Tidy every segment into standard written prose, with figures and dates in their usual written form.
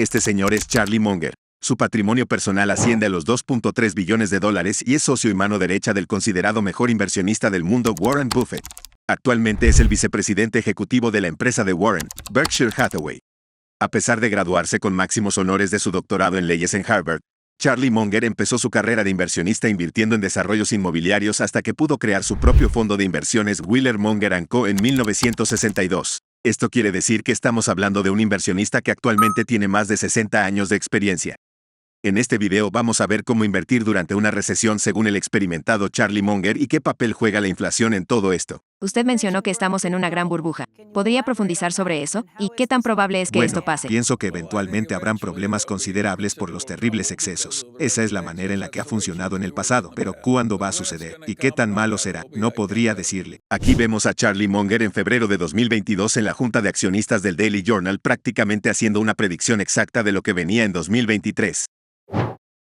Este señor es Charlie Munger. Su patrimonio personal asciende a los 2.3 billones de dólares y es socio y mano derecha del considerado mejor inversionista del mundo Warren Buffett. Actualmente es el vicepresidente ejecutivo de la empresa de Warren, Berkshire Hathaway. A pesar de graduarse con máximos honores de su doctorado en leyes en Harvard, Charlie Munger empezó su carrera de inversionista invirtiendo en desarrollos inmobiliarios hasta que pudo crear su propio fondo de inversiones Wheeler Munger & Co. en 1962. Esto quiere decir que estamos hablando de un inversionista que actualmente tiene más de 60 años de experiencia. En este video vamos a ver cómo invertir durante una recesión según el experimentado Charlie Munger y qué papel juega la inflación en todo esto. Usted mencionó que estamos en una gran burbuja. ¿Podría profundizar sobre eso? ¿Y qué tan probable es que esto pase? Pienso que eventualmente habrán problemas considerables por los terribles excesos. Esa es la manera en la que ha funcionado en el pasado. Pero ¿cuándo va a suceder? ¿Y qué tan malo será? No podría decirle. Aquí vemos a Charlie Munger en febrero de 2022 en la junta de accionistas del Daily Journal prácticamente haciendo una predicción exacta de lo que venía en 2023.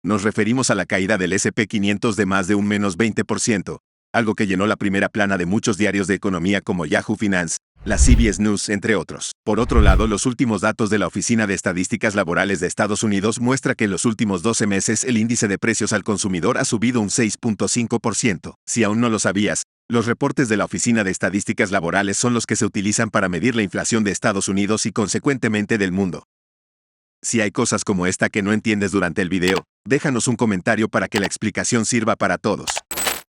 Nos referimos a la caída del S&P 500 de más de un menos 20%, algo que llenó la primera plana de muchos diarios de economía como Yahoo Finance, la CBS News, entre otros. Por otro lado, los últimos datos de la Oficina de Estadísticas Laborales de Estados Unidos muestra que en los últimos 12 meses el índice de precios al consumidor ha subido un 6.5%. Si aún no lo sabías, los reportes de la Oficina de Estadísticas Laborales son los que se utilizan para medir la inflación de Estados Unidos y consecuentemente del mundo. Si hay cosas como esta que no entiendes durante el video, déjanos un comentario para que la explicación sirva para todos.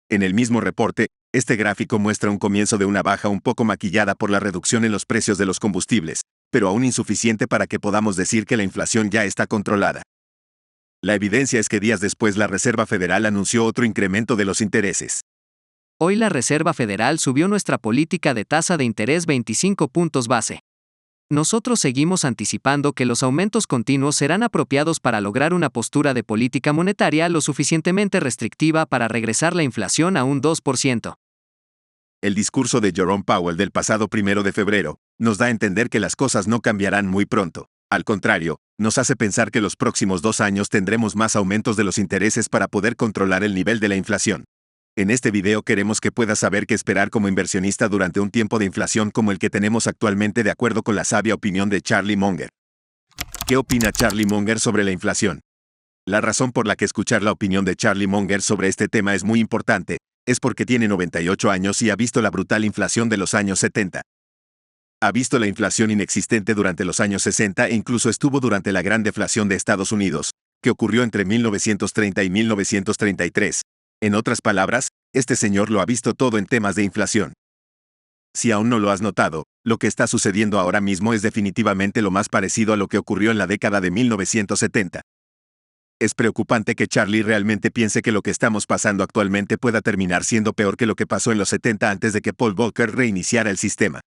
En el mismo reporte, este gráfico muestra un comienzo de una baja un poco maquillada por la reducción en los precios de los combustibles, pero aún insuficiente para que podamos decir que la inflación ya está controlada. La evidencia es que días después la Reserva Federal anunció otro incremento de los intereses. Hoy la Reserva Federal subió nuestra política de tasa de interés 25 puntos base. Nosotros seguimos anticipando que los aumentos continuos serán apropiados para lograr una postura de política monetaria lo suficientemente restrictiva para regresar la inflación a un 2%. El discurso de Jerome Powell del pasado 1 de febrero nos da a entender que las cosas no cambiarán muy pronto. Al contrario, nos hace pensar que los próximos 2 años tendremos más aumentos de los intereses para poder controlar el nivel de la inflación. En este video queremos que puedas saber qué esperar como inversionista durante un tiempo de inflación como el que tenemos actualmente de acuerdo con la sabia opinión de Charlie Munger. ¿Qué opina Charlie Munger sobre la inflación? La razón por la que escuchar la opinión de Charlie Munger sobre este tema es muy importante, es porque tiene 98 años y ha visto la brutal inflación de los años 70. Ha visto la inflación inexistente durante los años 60 e incluso estuvo durante la Gran Deflación de Estados Unidos, que ocurrió entre 1930 y 1933. En otras palabras, este señor lo ha visto todo en temas de inflación. Si aún no lo has notado, lo que está sucediendo ahora mismo es definitivamente lo más parecido a lo que ocurrió en la década de 1970. Es preocupante que Charlie realmente piense que lo que estamos pasando actualmente pueda terminar siendo peor que lo que pasó en los 70 antes de que Paul Volcker reiniciara el sistema.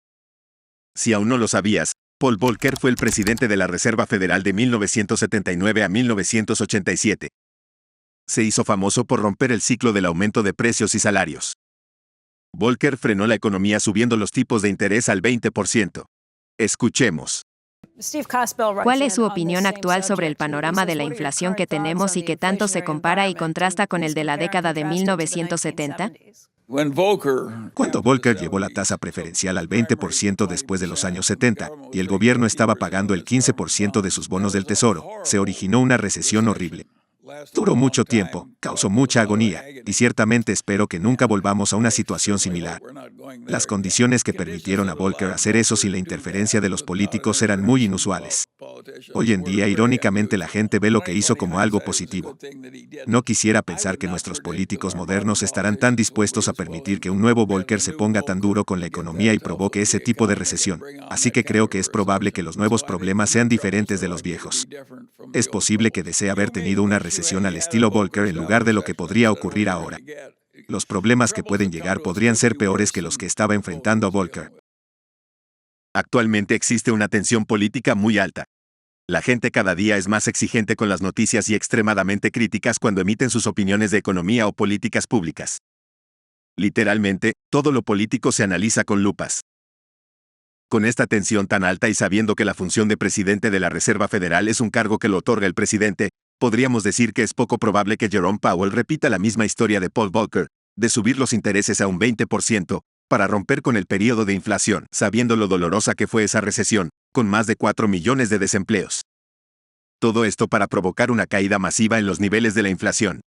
Si aún no lo sabías, Paul Volcker fue el presidente de la Reserva Federal de 1979 a 1987. Se hizo famoso por romper el ciclo del aumento de precios y salarios. Volcker frenó la economía subiendo los tipos de interés al 20%. Escuchemos. ¿Cuál es su opinión actual sobre el panorama de la inflación que tenemos y que tanto se compara y contrasta con el de la década de 1970? Cuando Volcker llevó la tasa preferencial al 20% después de los años 70, y el gobierno estaba pagando el 15% de sus bonos del tesoro, se originó una recesión horrible. Duró mucho tiempo, causó mucha agonía, y ciertamente espero que nunca volvamos a una situación similar. Las condiciones que permitieron a Volcker hacer eso sin la interferencia de los políticos eran muy inusuales. Hoy en día, irónicamente, la gente ve lo que hizo como algo positivo. No quisiera pensar que nuestros políticos modernos estarán tan dispuestos a permitir que un nuevo Volcker se ponga tan duro con la economía y provoque ese tipo de recesión, así que creo que es probable que los nuevos problemas sean diferentes de los viejos. Es posible que desee haber tenido una recesión al estilo Volcker en lugar de lo que podría ocurrir ahora. Los problemas que pueden llegar podrían ser peores que los que estaba enfrentando Volcker. Actualmente existe una tensión política muy alta. La gente cada día es más exigente con las noticias y extremadamente críticas cuando emiten sus opiniones de economía o políticas públicas. Literalmente, todo lo político se analiza con lupas. Con esta tensión tan alta y sabiendo que la función de presidente de la Reserva Federal es un cargo que lo otorga el presidente, podríamos decir que es poco probable que Jerome Powell repita la misma historia de Paul Volcker, de subir los intereses a un 20%, para romper con el periodo de inflación, sabiendo lo dolorosa que fue esa recesión, con más de 4 millones de desempleos. Todo esto para provocar una caída masiva en los niveles de la inflación.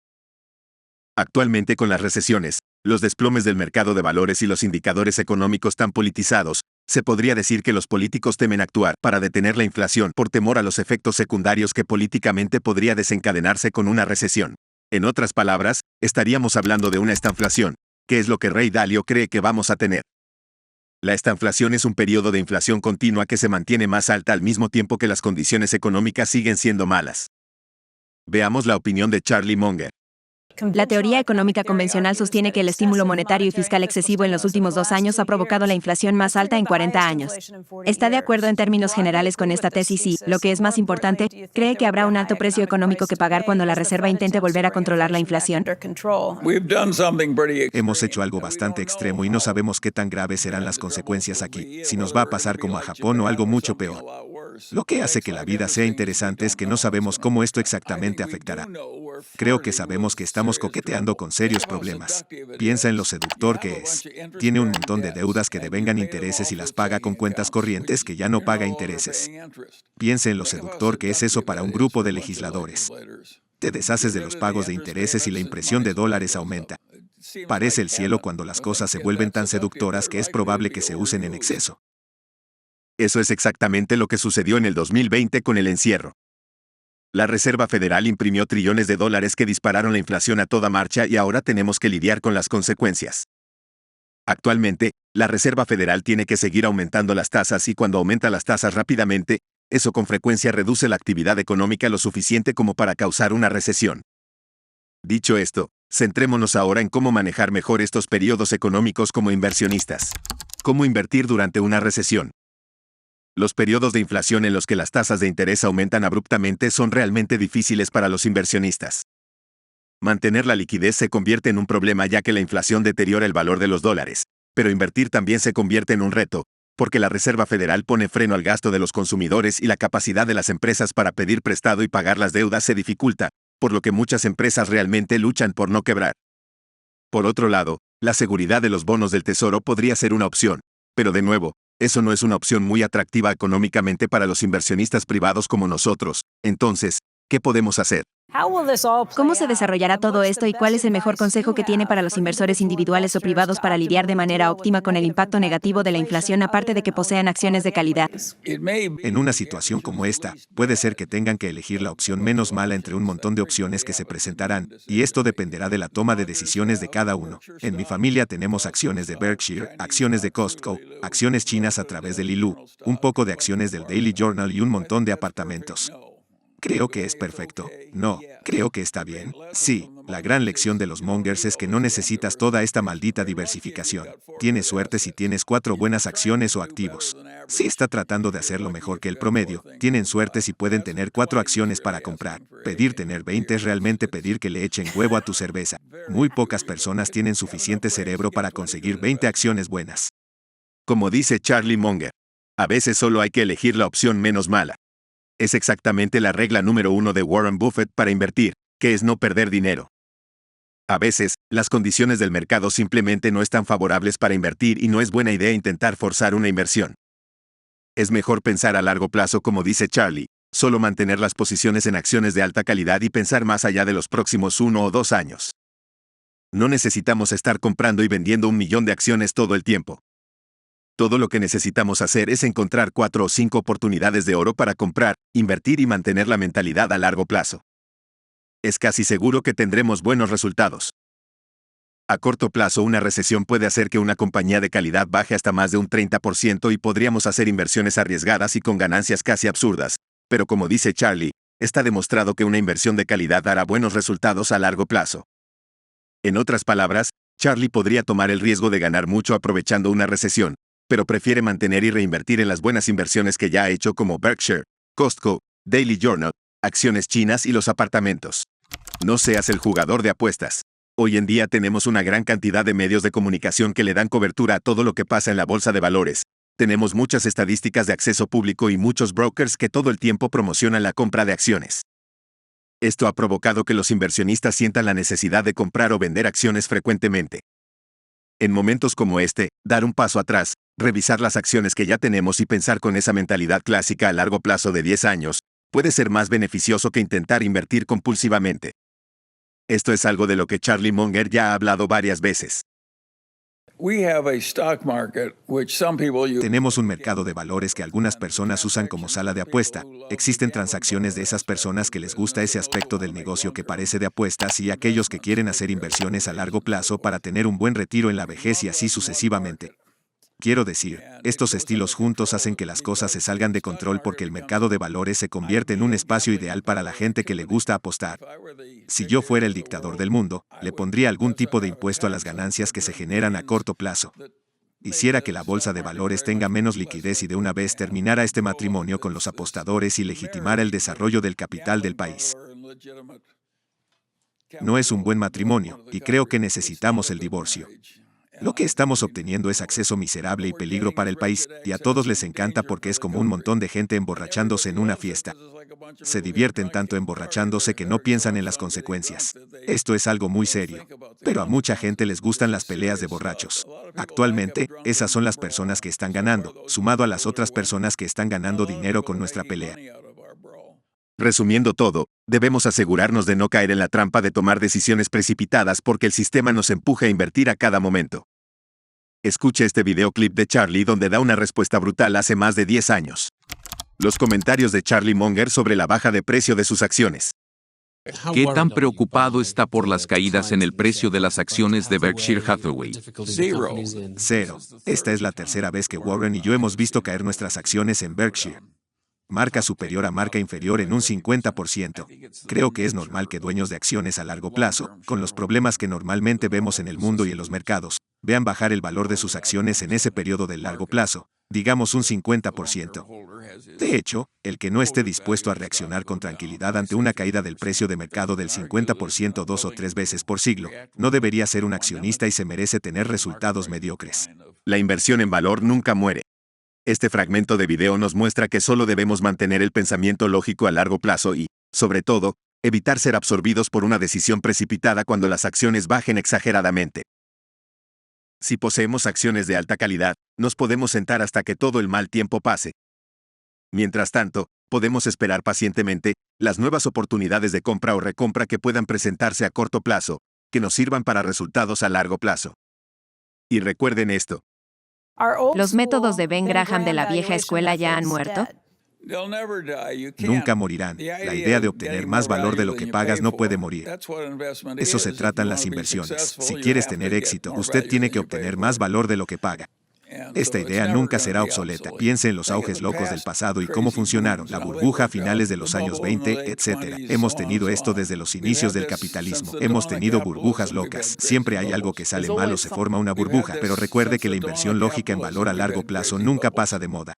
Actualmente, con las recesiones, los desplomes del mercado de valores y los indicadores económicos tan politizados, se podría decir que los políticos temen actuar para detener la inflación por temor a los efectos secundarios que políticamente podría desencadenarse con una recesión. En otras palabras, estaríamos hablando de una estanflación, que es lo que Ray Dalio cree que vamos a tener. La estanflación es un periodo de inflación continua que se mantiene más alta al mismo tiempo que las condiciones económicas siguen siendo malas. Veamos la opinión de Charlie Munger. La teoría económica convencional sostiene que el estímulo monetario y fiscal excesivo en los últimos 2 años ha provocado la inflación más alta en 40 años. Está de acuerdo en términos generales con esta tesis y, lo que es más importante, cree que habrá un alto precio económico que pagar cuando la Reserva intente volver a controlar la inflación. Hemos hecho algo bastante extremo y no sabemos qué tan graves serán las consecuencias aquí, si nos va a pasar como a Japón o algo mucho peor. Lo que hace que la vida sea interesante es que no sabemos cómo esto exactamente afectará. Creo que sabemos que estamos coqueteando con serios problemas. Piensa en lo seductor que es. Tiene un montón de deudas que devengan intereses y las paga con cuentas corrientes que ya no paga intereses. Piensa en lo seductor que es eso para un grupo de legisladores. Te deshaces de los pagos de intereses y la impresión de dólares aumenta. Parece el cielo cuando las cosas se vuelven tan seductoras que es probable que se usen en exceso. Eso es exactamente lo que sucedió en el 2020 con el encierro. La Reserva Federal imprimió trillones de dólares que dispararon la inflación a toda marcha y ahora tenemos que lidiar con las consecuencias. Actualmente, la Reserva Federal tiene que seguir aumentando las tasas y cuando aumenta las tasas rápidamente, eso con frecuencia reduce la actividad económica lo suficiente como para causar una recesión. Dicho esto, centrémonos ahora en cómo manejar mejor estos periodos económicos como inversionistas. ¿Cómo invertir durante una recesión? Los periodos de inflación en los que las tasas de interés aumentan abruptamente son realmente difíciles para los inversionistas. Mantener la liquidez se convierte en un problema ya que la inflación deteriora el valor de los dólares, pero invertir también se convierte en un reto, porque la Reserva Federal pone freno al gasto de los consumidores y la capacidad de las empresas para pedir prestado y pagar las deudas se dificulta, por lo que muchas empresas realmente luchan por no quebrar. Por otro lado, la seguridad de los bonos del Tesoro podría ser una opción, pero de nuevo, eso no es una opción muy atractiva económicamente para los inversionistas privados como nosotros. Entonces, ¿qué podemos hacer? ¿Cómo se desarrollará todo esto y cuál es el mejor consejo que tiene para los inversores individuales o privados para lidiar de manera óptima con el impacto negativo de la inflación aparte de que posean acciones de calidad? En una situación como esta, puede ser que tengan que elegir la opción menos mala entre un montón de opciones que se presentarán, y esto dependerá de la toma de decisiones de cada uno. En mi familia tenemos acciones de Berkshire, acciones de Costco, acciones chinas a través de Lilu, un poco de acciones del Daily Journal y un montón de apartamentos. Creo que es perfecto. No, creo que está bien. Sí, la gran lección de los mongers es que no necesitas toda esta maldita diversificación. Tienes suerte si tienes 4 buenas acciones o activos. Si está tratando de hacerlo mejor que el promedio, tienen suerte si pueden tener 4 acciones para comprar. Pedir tener 20 es realmente pedir que le echen huevo a tu cerveza. Muy pocas personas tienen suficiente cerebro para conseguir 20 acciones buenas. Como dice Charlie Munger, a veces solo hay que elegir la opción menos mala. Es exactamente la regla número 1 de Warren Buffett para invertir, que es no perder dinero. A veces, las condiciones del mercado simplemente no están favorables para invertir y no es buena idea intentar forzar una inversión. Es mejor pensar a largo plazo como dice Charlie, solo mantener las posiciones en acciones de alta calidad y pensar más allá de los próximos 1 o 2 años. No necesitamos estar comprando y vendiendo 1 millón de acciones todo el tiempo. Todo lo que necesitamos hacer es encontrar 4 o 5 oportunidades de oro para comprar, invertir y mantener la mentalidad a largo plazo. Es casi seguro que tendremos buenos resultados. A corto plazo, una recesión puede hacer que una compañía de calidad baje hasta más de un 30% y podríamos hacer inversiones arriesgadas y con ganancias casi absurdas, pero como dice Charlie, está demostrado que una inversión de calidad dará buenos resultados a largo plazo. En otras palabras, Charlie podría tomar el riesgo de ganar mucho aprovechando una recesión, pero prefiere mantener y reinvertir en las buenas inversiones que ya ha hecho como Berkshire, Costco, Daily Journal, acciones chinas y los apartamentos. No seas el jugador de apuestas. Hoy en día tenemos una gran cantidad de medios de comunicación que le dan cobertura a todo lo que pasa en la bolsa de valores. Tenemos muchas estadísticas de acceso público y muchos brokers que todo el tiempo promocionan la compra de acciones. Esto ha provocado que los inversionistas sientan la necesidad de comprar o vender acciones frecuentemente. En momentos como este, dar un paso atrás, revisar las acciones que ya tenemos y pensar con esa mentalidad clásica a largo plazo de 10 años, puede ser más beneficioso que intentar invertir compulsivamente. Esto es algo de lo que Charlie Munger ya ha hablado varias veces. Tenemos un mercado de valores que algunas personas usan como sala de apuesta. Existen transacciones de esas personas que les gusta ese aspecto del negocio que parece de apuestas y aquellos que quieren hacer inversiones a largo plazo para tener un buen retiro en la vejez y así sucesivamente. Quiero decir, estos estilos juntos hacen que las cosas se salgan de control porque el mercado de valores se convierte en un espacio ideal para la gente que le gusta apostar. Si yo fuera el dictador del mundo, le pondría algún tipo de impuesto a las ganancias que se generan a corto plazo. Hiciera que la bolsa de valores tenga menos liquidez y de una vez terminara este matrimonio con los apostadores y legitimara el desarrollo del capital del país. No es un buen matrimonio, y creo que necesitamos el divorcio. Lo que estamos obteniendo es acceso miserable y peligro para el país, y a todos les encanta porque es como un montón de gente emborrachándose en una fiesta. Se divierten tanto emborrachándose que no piensan en las consecuencias. Esto es algo muy serio. Pero a mucha gente les gustan las peleas de borrachos. Actualmente, esas son las personas que están ganando, sumado a las otras personas que están ganando dinero con nuestra pelea. Resumiendo todo, debemos asegurarnos de no caer en la trampa de tomar decisiones precipitadas porque el sistema nos empuja a invertir a cada momento. Escuche este videoclip de Charlie donde da una respuesta brutal hace más de 10 años. Los comentarios de Charlie Munger sobre la baja de precio de sus acciones. ¿Qué tan preocupado está por las caídas en el precio de las acciones de Berkshire Hathaway? Cero. Esta es la tercera vez que Warren y yo hemos visto caer nuestras acciones en Berkshire. Marca superior a marca inferior en un 50%. Creo que es normal que dueños de acciones a largo plazo, con los problemas que normalmente vemos en el mundo y en los mercados, vean bajar el valor de sus acciones en ese periodo del largo plazo, digamos un 50%. De hecho, el que no esté dispuesto a reaccionar con tranquilidad ante una caída del precio de mercado del 50% 2 o 3 veces por siglo, no debería ser un accionista y se merece tener resultados mediocres. La inversión en valor nunca muere. Este fragmento de video nos muestra que solo debemos mantener el pensamiento lógico a largo plazo y, sobre todo, evitar ser absorbidos por una decisión precipitada cuando las acciones bajen exageradamente. Si poseemos acciones de alta calidad, nos podemos sentar hasta que todo el mal tiempo pase. Mientras tanto, podemos esperar pacientemente las nuevas oportunidades de compra o recompra que puedan presentarse a corto plazo, que nos sirvan para resultados a largo plazo. Y recuerden esto. ¿Los métodos de Ben Graham de la vieja escuela ya han muerto? Nunca morirán. La idea de obtener más valor de lo que pagas no puede morir. Eso se tratan las inversiones. Si quieres tener éxito, usted tiene que obtener más valor de lo que paga. Esta idea nunca será obsoleta. Piense en los auges locos del pasado y cómo funcionaron, la burbuja a finales de los años 20, etc. Hemos tenido esto desde los inicios del capitalismo. Hemos tenido burbujas locas. Siempre hay algo que sale mal o se forma una burbuja, pero recuerde que la inversión lógica en valor a largo plazo nunca pasa de moda.